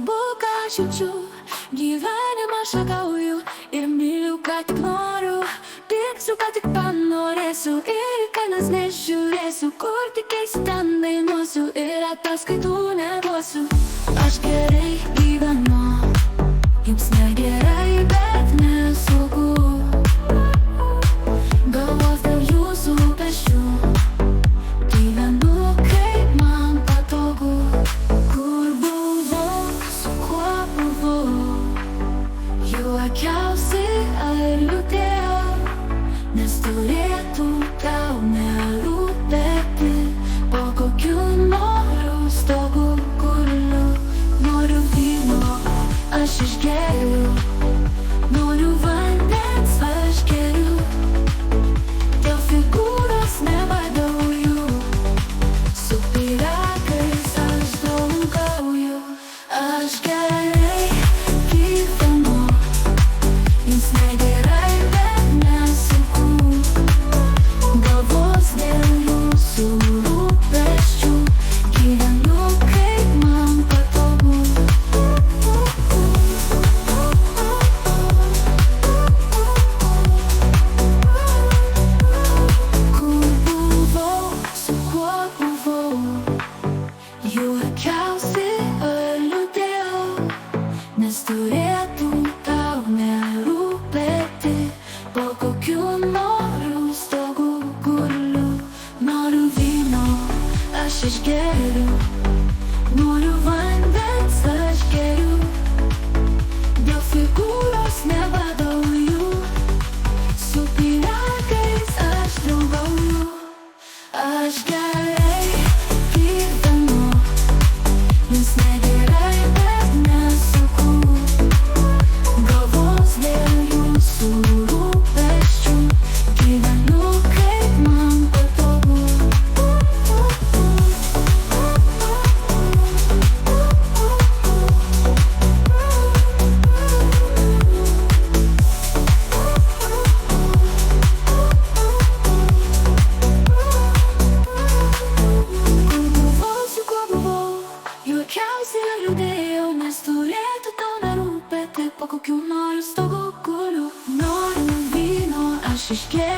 Nesvarbu, ką aš jaučiu, gyvenimą šakauju ir myliu, ką tik noriu. Pirksiu, ką tik panorėsiu ir kainas nežiūrėsiu. Kur tik eisiu, ten dainuosiu ir ataskaitų neduosiu. Aš gerai gyvenu, jums negerai, bet nesaugu. Galvos dėl jūsų rūpesčių, gyvenu kaip man patogu. Kur buvau, su kuo buvau, juokiausi ar liūdėjau, nes turėtų tau nerūpėti. Po kokiu noriu stogu guliu, noriu vyno, aš išgeriu, noriu vandens, aš geriu. Dėl figūros nebadauju, su pyragais aš draugauju. Aš gerai gyvenu, jums negerai, bet nesaugu. Galvos dėl jūsų rūpesčių, gyvenu kaip man patogu. Kur buvau, su kuo buvau, juokiausi ar liūdėjau, nes turėtų tau nerūpėti. Po kokiu noriu stogu guliu, noriu vyno, aš išgeriu, noriu vandens, aš geriu. Dėl figūros nebadauju, su pyragais aš draugauju. Aš gerai gyvenu, jums negerai, bet nesaugu. Galvos dėl jūsų rūpesčių, gyvenu kaip man patogu. Kur buvau, su kuo buvau, juokiausi ar liūdėjau, nes turėtų tau nerūpėti. Po kokiu noriu stogu guliu, noriu vyno, aš išgeriu.